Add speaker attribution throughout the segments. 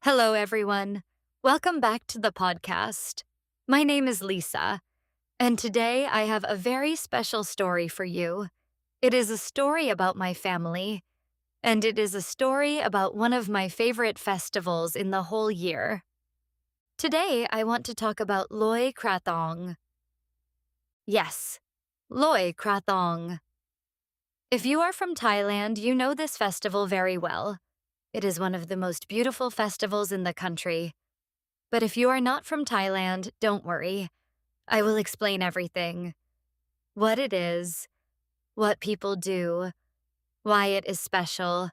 Speaker 1: Hello, everyone. Welcome back to the podcast. My name is Lisa, and today I have a very special story for you. It is a story about my family, and it is a story about one of my favorite festivals in the whole year. Today, I want to talk about Loi Krathong. Yes, Loi Krathong. If you are from Thailand, you know this festival very well. It is one of the most beautiful festivals in the country. But if you are not from Thailand, don't worry. I will explain everything. What it is, what people do, why it is special.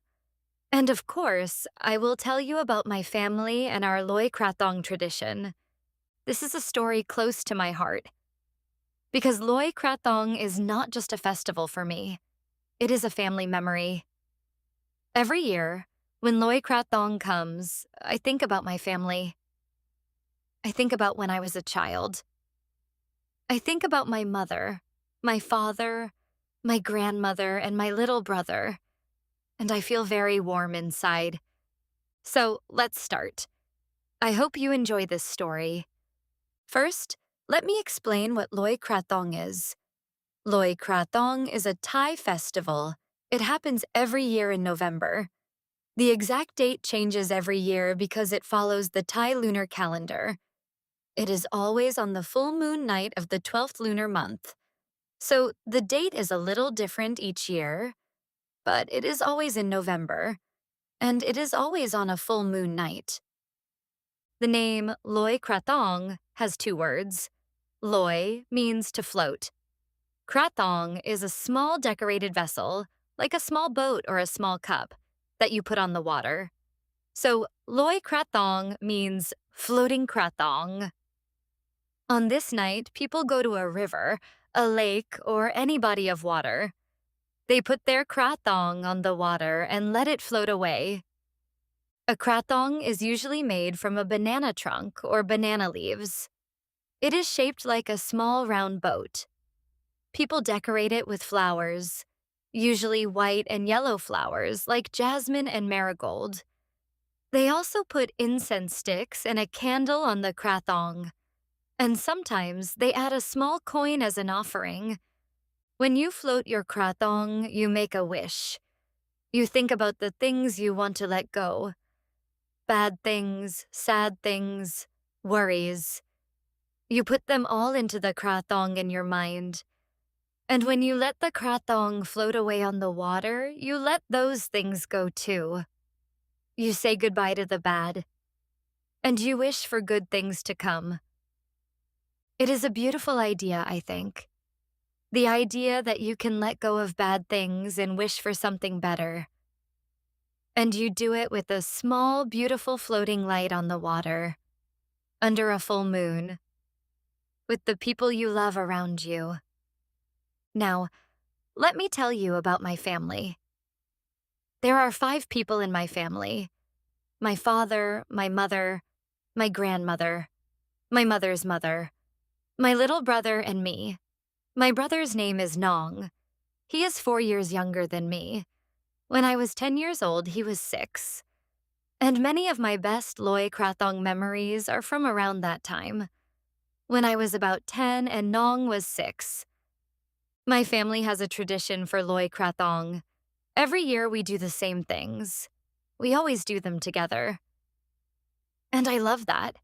Speaker 1: And of course, I will tell you about my family and our Loi Krathong tradition. This is a story close to my heart. Because Loi Krathong is not just a festival for me. It is a family memory. Every year, when Loi Krathong comes, I think about my family. I think about when I was a child. I think about my mother, my father, my grandmother, and my little brother, and I feel very warm inside. So let's start. I hope you enjoy this story. First, let me explain what Loi Krathong is. Loi Krathong is a Thai festival. It happens every year in November. The exact date changes every year because it follows the Thai lunar calendar. It is always on the full moon night of the 12th lunar month. So the date is a little different each year, but it is always in November, and it is always on a full moon night. The name Loi Krathong has two words. Loi means to float. Krathong is a small decorated vessel, like a small boat or a small cup, that you put on the water. So Loi Krathong means floating Krathong. On this night, people go to a river, a lake, or any body of water. They put their krathong on the water and let it float away. A krathong is usually made from a banana trunk or banana leaves. It is shaped like a small round boat. People decorate it with flowers, usually white and yellow flowers like jasmine and marigold. They also put incense sticks and a candle on the krathong. And sometimes they add a small coin as an offering. When you float your krathong, you make a wish. You think about the things you want to let go. Bad things, sad things, worries. You put them all into the krathong in your mind. And when you let the krathong float away on the water, you let those things go too. You say goodbye to the bad. And you wish for good things to come. It is a beautiful idea, I think. The idea that you can let go of bad things and wish for something better. And you do it with a small, beautiful floating light on the water, under a full moon, with the people you love around you. Now, let me tell you about my family. There are 5 people in my family. My father, my mother, my grandmother, my mother's mother, my little brother, and me. My brother's name is Nong. He is 4 years younger than me. When I was 10 years old, he was 6. And many of my best Loi Krathong memories are from around that time, when I was about 10 and Nong was 6. My family has a tradition for Loi Krathong. Every year we do the same things. We always do them together. And I love that.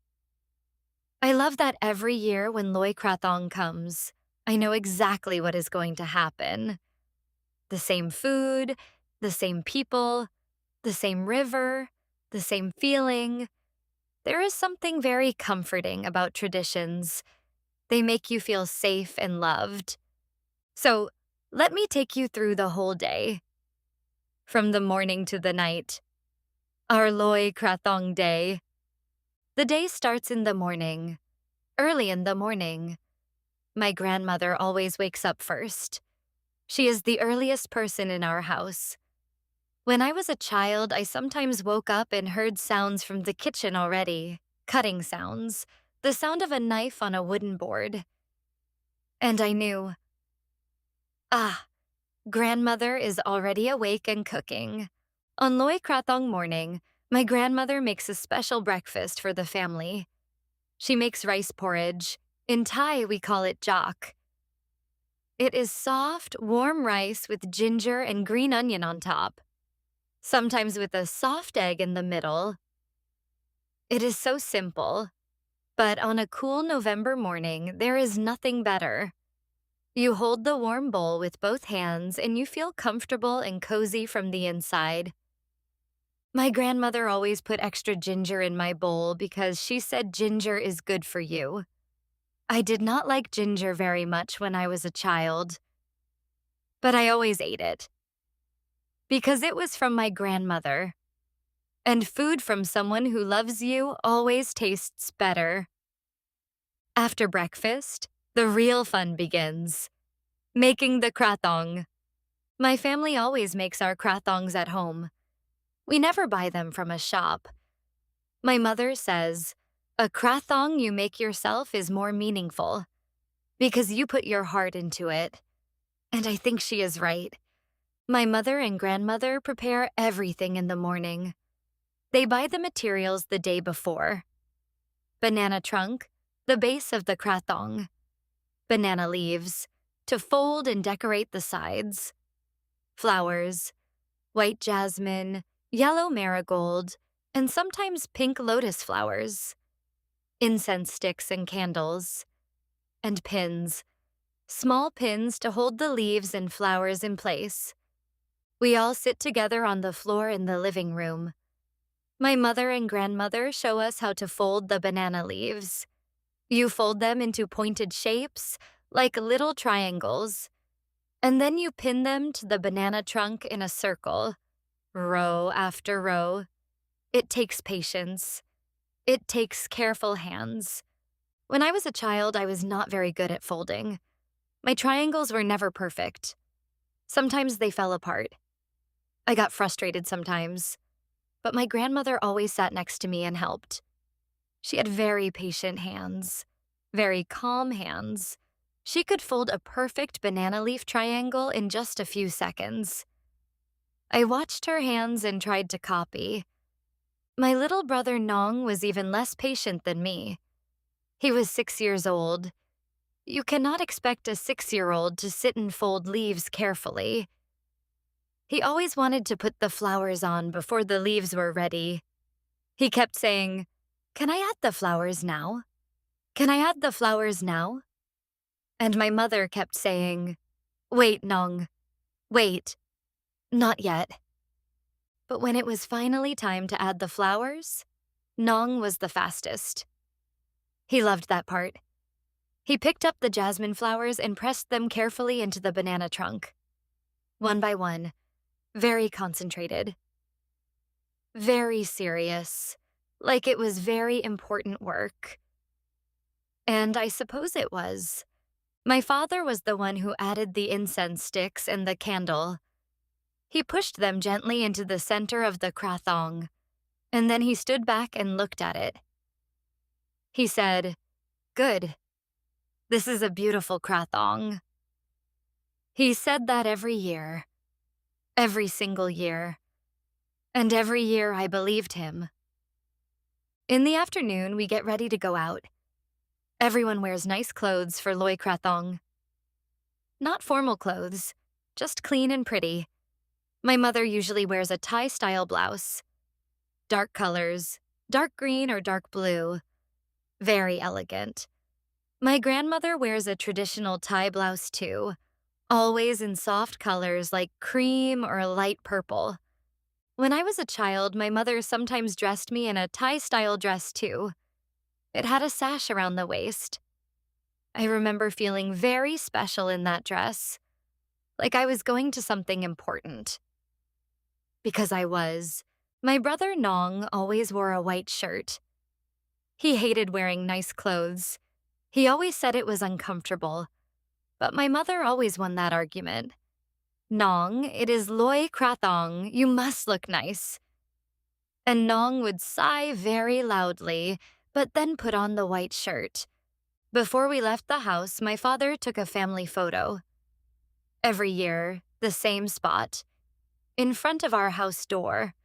Speaker 1: I love that every year when Loi Krathong comes, I know exactly what is going to happen. The same food, the same people, the same river, the same feeling. There is something very comforting about traditions. They make you feel safe and loved. So, let me take you through the whole day. From the morning to the night. Our Loi Krathong day. The day starts in the morning. Early in the morning. My grandmother always wakes up first. She is the earliest person in our house. When I was a child, I sometimes woke up and heard sounds from the kitchen already. Cutting sounds. The sound of a knife on a wooden board. And I knew, grandmother is already awake and cooking. On Loi Krathong morning, My grandmother makes a special breakfast for the family. She makes rice porridge. In Thai, we call it jak. It is soft, warm rice with ginger and green onion on top, sometimes with a soft egg in the middle. It is so simple, but on a cool November morning, there is nothing better. You hold the warm bowl with both hands and you feel comfortable and cozy from the inside. My grandmother always put extra ginger in my bowl because she said ginger is good for you. I did not like ginger very much when I was a child, but I always ate it because it was from my grandmother. And food from someone who loves you always tastes better. After breakfast, the real fun begins. Making the krathong. My family always makes our krathongs at home. We never buy them from a shop. My mother says, a krathong you make yourself is more meaningful because you put your heart into it. And I think she is right. My mother and grandmother prepare everything in the morning. They buy the materials the day before. Banana trunk, the base of the krathong. Banana leaves, to fold and decorate the sides. Flowers, white jasmine, yellow marigold, and sometimes pink lotus flowers. Incense sticks and candles. And pins, small pins to hold the leaves and flowers in place. We all sit together on the floor in the living room. My mother and grandmother show us how to fold the banana leaves. You fold them into pointed shapes, like little triangles, and then you pin them to the banana trunk in a circle, row after row. It takes patience. It takes careful hands. When I was a child, I was not very good at folding. My triangles were never perfect. Sometimes they fell apart. I got frustrated sometimes. But my grandmother always sat next to me and helped. She had very patient hands, very calm hands. She could fold a perfect banana leaf triangle in just a few seconds. I watched her hands and tried to copy. My little brother Nong was even less patient than me. He was 6 years old. You cannot expect a 6-year-old to sit and fold leaves carefully. He always wanted to put the flowers on before the leaves were ready. He kept saying, "Can I add the flowers now? Can I add the flowers now?" And my mother kept saying, "Wait, Nong, wait, not yet." But when it was finally time to add the flowers, Nong was the fastest. He loved that part. He picked up the jasmine flowers and pressed them carefully into the banana trunk. One by one, very concentrated. Very serious, like it was very important work. And I suppose it was. My father was the one who added the incense sticks and the candle. He pushed them gently into the center of the krathong, and then he stood back and looked at it. He said, "Good. This is a beautiful krathong." He said that every year. Every single year. And every year I believed him. In the afternoon, we get ready to go out. Everyone wears nice clothes for Loy Krathong. Not formal clothes, just clean and pretty. My mother usually wears a Thai-style blouse. Dark colors, dark green or dark blue. Very elegant. My grandmother wears a traditional Thai blouse too, always in soft colors like cream or light purple. When I was a child, my mother sometimes dressed me in a Thai-style dress too. It had a sash around the waist. I remember feeling very special in that dress, like I was going to something important. Because I was. My brother Nong always wore a white shirt. He hated wearing nice clothes. He always said it was uncomfortable. But my mother always won that argument. "Nong, it is Loy Krathong. You must look nice." And Nong would sigh very loudly, but then put on the white shirt. Before we left the house, my father took a family photo. Every year, the same spot, in front of our house door.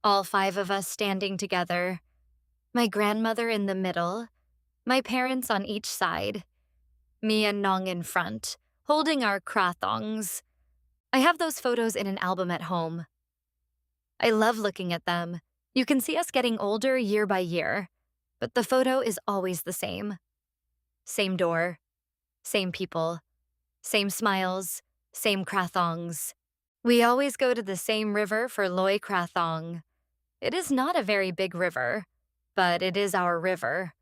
Speaker 1: all 5 of us standing together, my grandmother in the middle, my parents on each side, me and Nong in front, holding our krathongs. I have those photos in an album at home. I love looking at them. You can see us getting older year by year, but the photo is always the same. Same door, same people, same smiles, same krathongs. We always go to the same river for Loy Krathong. It is not a very big river, but it is our river.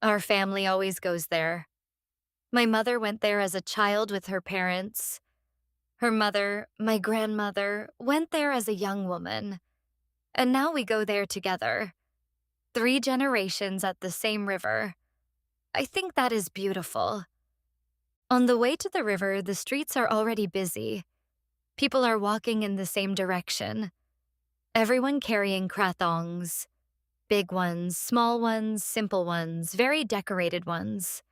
Speaker 1: Our family always goes there. My mother went there as a child with her parents. Her mother, my grandmother, went there as a young woman. And now we go there together. 3 generations at the same river. I think that is beautiful. On the way to the river, the streets are already busy. People are walking in the same direction. Everyone carrying krathongs. Big ones, small ones, simple ones, very decorated ones.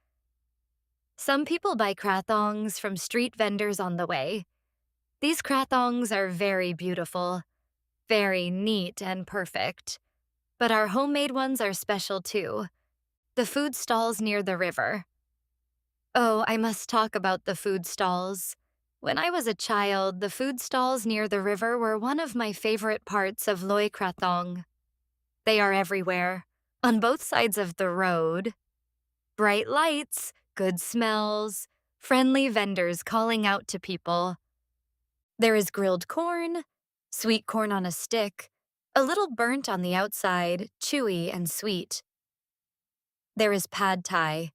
Speaker 1: Some people buy krathongs from street vendors on the way. These krathongs are very beautiful, very neat and perfect. But our homemade ones are special too. The food stalls near the river. Oh, I must talk about the food stalls. When I was a child, the food stalls near the river were one of my favorite parts of Loy Krathong. They are everywhere, on both sides of the road. Bright lights, good smells, friendly vendors calling out to people. There is grilled corn, sweet corn on a stick, a little burnt on the outside, chewy and sweet. There is pad thai,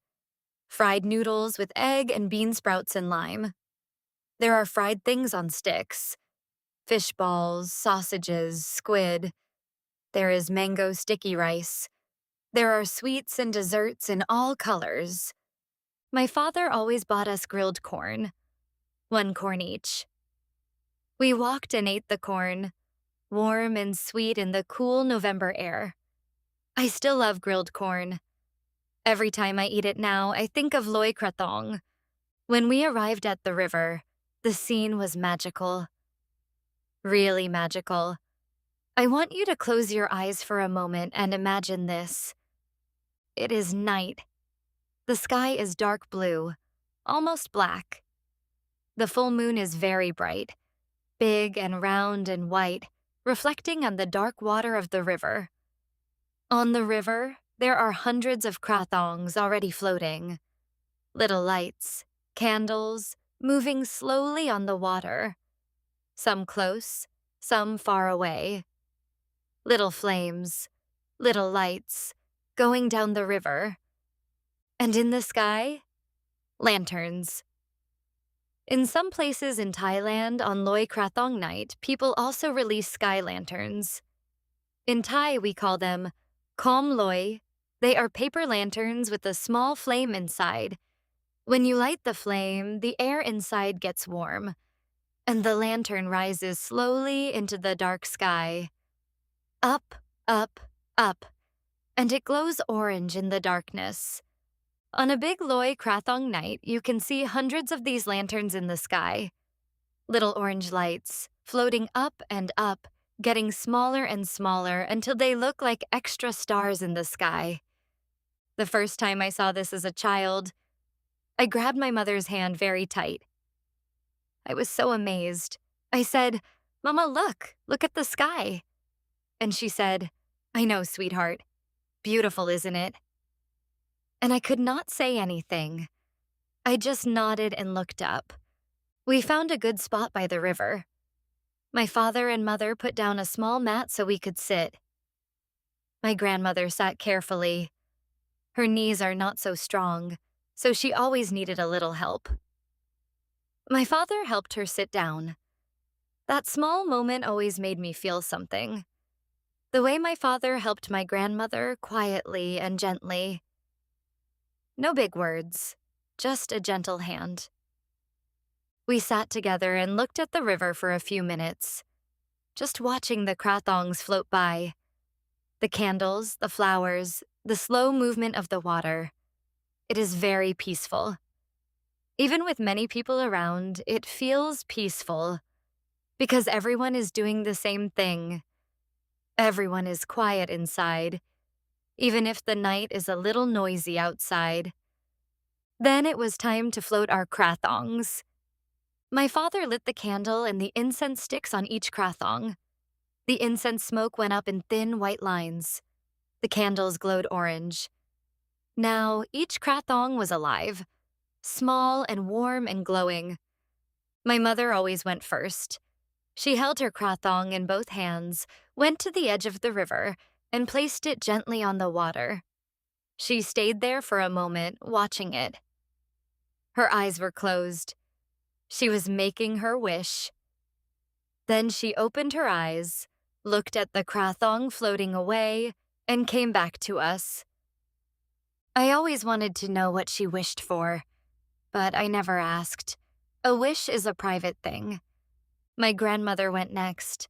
Speaker 1: fried noodles with egg and bean sprouts and lime. There are fried things on sticks, fish balls, sausages, squid. There is mango sticky rice. There are sweets and desserts in all colors. My father always bought us grilled corn, 1 corn each. We walked and ate the corn, warm and sweet in the cool November air. I still love grilled corn. Every time I eat it now, I think of Loy Krathong. When we arrived at the river, the scene was magical. Really magical. I want you to close your eyes for a moment and imagine this. It is night. The sky is dark blue, almost black. The full moon is very bright, big and round and white, reflecting on the dark water of the river. On the river, there are hundreds of krathongs already floating. Little lights, candles, moving slowly on the water. Some close, some far away. Little flames, little lights, going down the river. And in the sky, lanterns. In some places in Thailand on Loy Krathong night, people also release sky lanterns. In Thai, we call them Khom Loy. They are paper lanterns with a small flame inside. When you light the flame, the air inside gets warm, and the lantern rises slowly into the dark sky. Up, up, up, and it glows orange in the darkness. On a big Loy Krathong night, you can see hundreds of these lanterns in the sky. Little orange lights, floating up and up, getting smaller and smaller until they look like extra stars in the sky. The first time I saw this as a child, I grabbed my mother's hand very tight. I was so amazed. I said, "Mama, look at the sky." And she said, "I know, sweetheart. Beautiful, isn't it?" And I could not say anything. I just nodded and looked up. We found a good spot by the river. My father and mother put down a small mat so we could sit. My grandmother sat carefully. Her knees are not so strong, so she always needed a little help. My father helped her sit down. That small moment always made me feel something. The way my father helped my grandmother quietly and gently. No big words, just a gentle hand. We sat together and looked at the river for a few minutes, just watching the krathongs float by. The candles, the flowers, the slow movement of the water. It is very peaceful. Even with many people around, it feels peaceful because everyone is doing the same thing. Everyone is quiet inside, even if the night is a little noisy outside. Then it was time to float our krathongs. My father lit the candle and the incense sticks on each krathong. The incense smoke went up in thin white lines. The candles glowed orange. Now each krathong was alive, small and warm and glowing. My mother always went first. She held her krathong in both hands, went to the edge of the river, and placed it gently on the water. She stayed there for a moment, watching it. Her eyes were closed. She was making her wish. Then she opened her eyes, looked at the krathong floating away, and came back to us. I always wanted to know what she wished for, but I never asked. A wish is a private thing. My grandmother went next.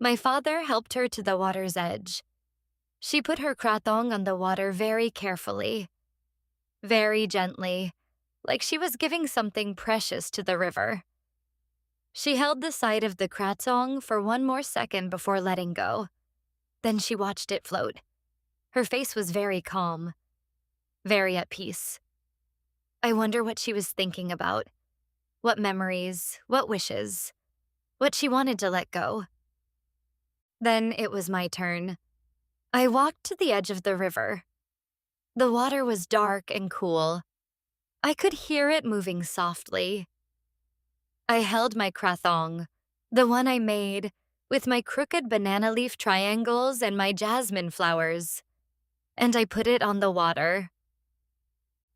Speaker 1: My father helped her to the water's edge. She put her krathong on the water very carefully, very gently, like she was giving something precious to the river. She held the side of the krathong for one more second before letting go. Then she watched it float. Her face was very calm, very at peace. I wonder what she was thinking about. What memories, what wishes, what she wanted to let go. Then it was my turn. I walked to the edge of the river. The water was dark and cool. I could hear it moving softly. I held my krathong, the one I made, with my crooked banana leaf triangles and my jasmine flowers, and I put it on the water.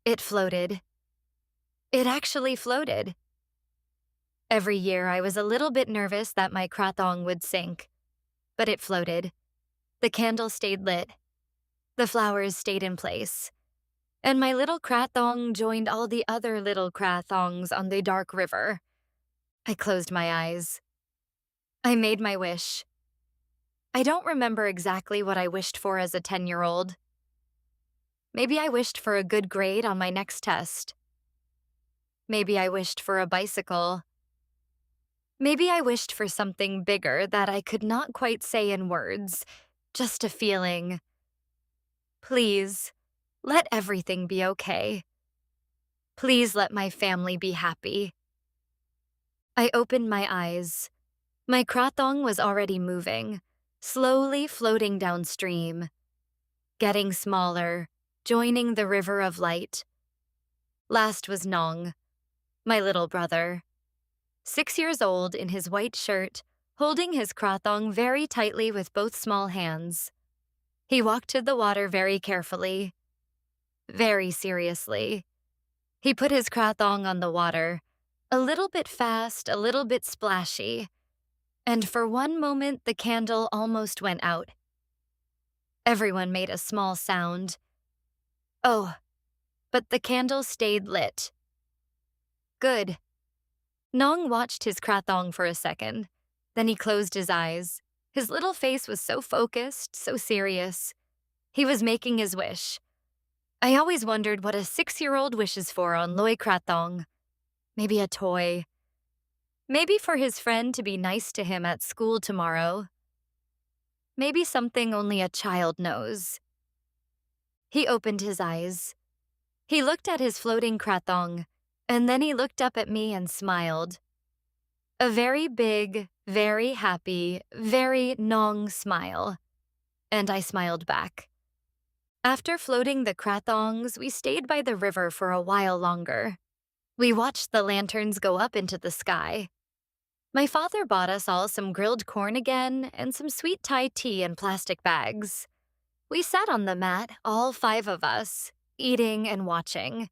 Speaker 1: It floated. It actually floated. Every year I was a little bit nervous that my krathong would sink, but it floated. The candle stayed lit. The flowers stayed in place. And my little krathong joined all the other little krathongs on the dark river. I closed my eyes. I made my wish. I don't remember exactly what I wished for as a 10-year-old. Maybe I wished for a good grade on my next test. Maybe I wished for a bicycle. Maybe I wished for something bigger that I could not quite say in words, just a feeling. Please, let everything be okay. Please let my family be happy. I opened my eyes. My krathong was already moving, slowly floating downstream, getting smaller, joining the river of light. Last was Nong, my little brother, 6 years old in his white shirt, holding his krathong very tightly with both small hands. He walked to the water very carefully, very seriously. He put his krathong on the water, a little bit fast, a little bit splashy, and for one moment the candle almost went out. Everyone made a small sound. Oh, but the candle stayed lit. Good. Nong watched his krathong for a second. Then he closed his eyes. His little face was so focused, so serious. He was making his wish. I always wondered what a 6-year-old wishes for on Loi krathong. Maybe a toy. Maybe for his friend to be nice to him at school tomorrow. Maybe something only a child knows. He opened his eyes. He looked at his floating krathong, and then he looked up at me and smiled. A very big, very happy, very Nong smile. And I smiled back. After floating the krathongs, we stayed by the river for a while longer. We watched the lanterns go up into the sky. My father bought us all some grilled corn again and some sweet Thai tea in plastic bags. We sat on the mat, all 5 of us, eating and watching.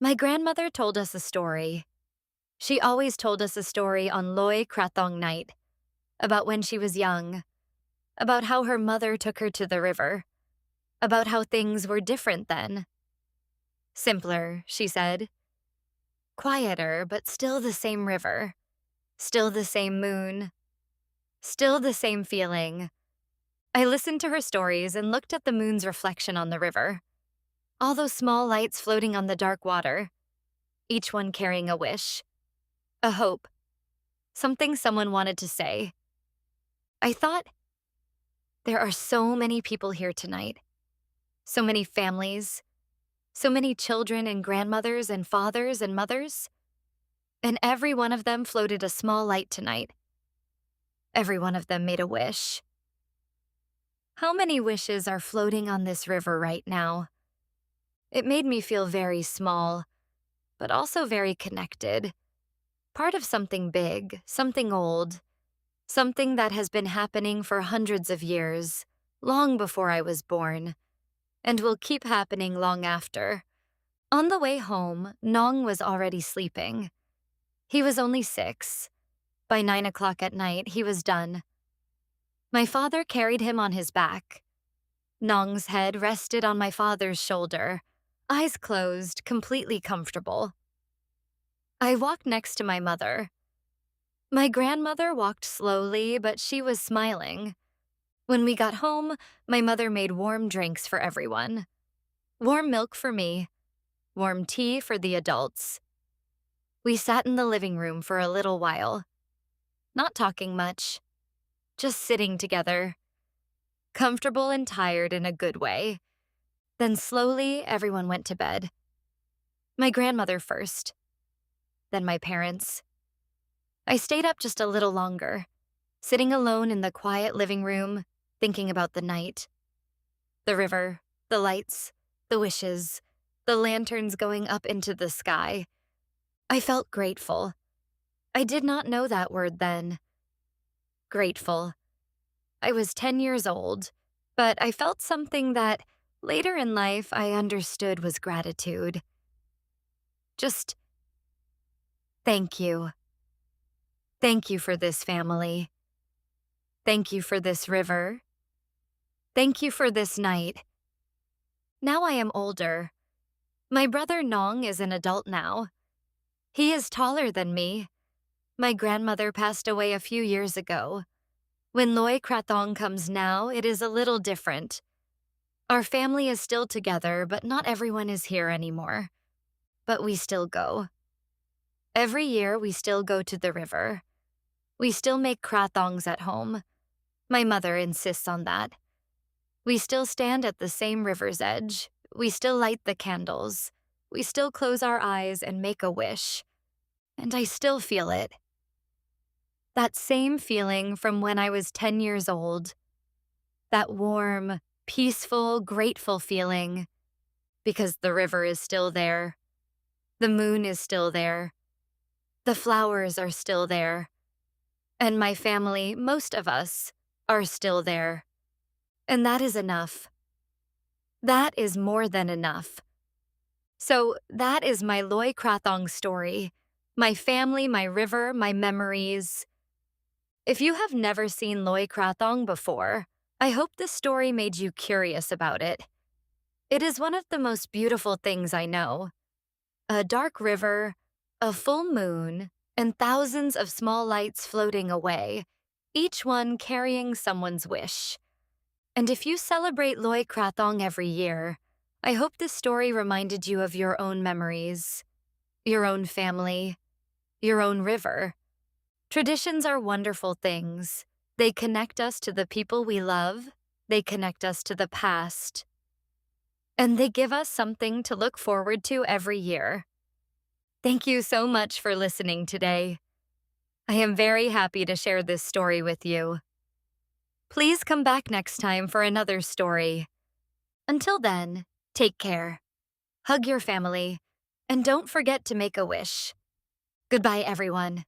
Speaker 1: My grandmother told us a story. She always told us a story on Loi krathong night, about when she was young, about how her mother took her to the river, about how things were different then. Simpler, she said. Quieter, but still the same river. Still the same moon. Still the same feeling. I listened to her stories and looked at the moon's reflection on the river. All those small lights floating on the dark water. Each one carrying a wish. A hope. Something someone wanted to say. I thought, There are so many people here tonight, so many families, so many children and grandmothers and fathers and mothers, and every one of them floated a small light tonight. Every one of them made a wish. How many wishes are floating on this river right now? It made me feel very small, but also very connected. Part of something big, something old, something that has been happening for hundreds of years, long before I was born, and will keep happening long after. On the way home, Nong was already sleeping. He was only 6. By 9 o'clock at night, he was done. My father carried him on his back. Nong's head rested on my father's shoulder, eyes closed, completely comfortable. I walked next to my mother. My grandmother walked slowly, but she was smiling. When we got home, my mother made warm drinks for everyone. Warm milk for me, warm tea for the adults. We sat in the living room for a little while, not talking much, just sitting together, comfortable and tired in a good way. Then slowly, everyone went to bed. My grandmother first, then my parents. I stayed up just a little longer, sitting alone in the quiet living room, thinking about the night. The river, the lights, the wishes, the lanterns going up into the sky. I felt grateful. I did not know that word then. Grateful. I was 10 years old, but I felt something that later in life I understood was gratitude. Just thank you. Thank you for this family. Thank you for this river. Thank you for this night. Now I am older. My brother Nong is an adult now. He is taller than me. My grandmother passed away a few years ago. When Loy Krathong comes now, it is a little different. Our family is still together, but not everyone is here anymore. But we still go. Every year, we still go to the river. We still make krathongs at home. My mother insists on that. We still stand at the same river's edge. We still light the candles. We still close our eyes and make a wish. And I still feel it. That same feeling from when I was 10 years old. That warm, peaceful, grateful feeling. Because the river is still there. The moon is still there. The flowers are still there. And my family, most of us, are still there. And that is enough. That is more than enough. So that is my Loy Krathong story. My family, my river, my memories. If you have never seen Loy Krathong before, I hope this story made you curious about it. It is one of the most beautiful things I know. A dark river, a full moon, and thousands of small lights floating away, each one carrying someone's wish. And if you celebrate Loy Krathong every year, I hope this story reminded you of your own memories, your own family, your own river. Traditions are wonderful things. They connect us to the people we love, they connect us to the past, and they give us something to look forward to every year. Thank you so much for listening today. I am very happy to share this story with you. Please come back next time for another story. Until then, take care. Hug your family, and don't forget to make a wish. Goodbye, everyone.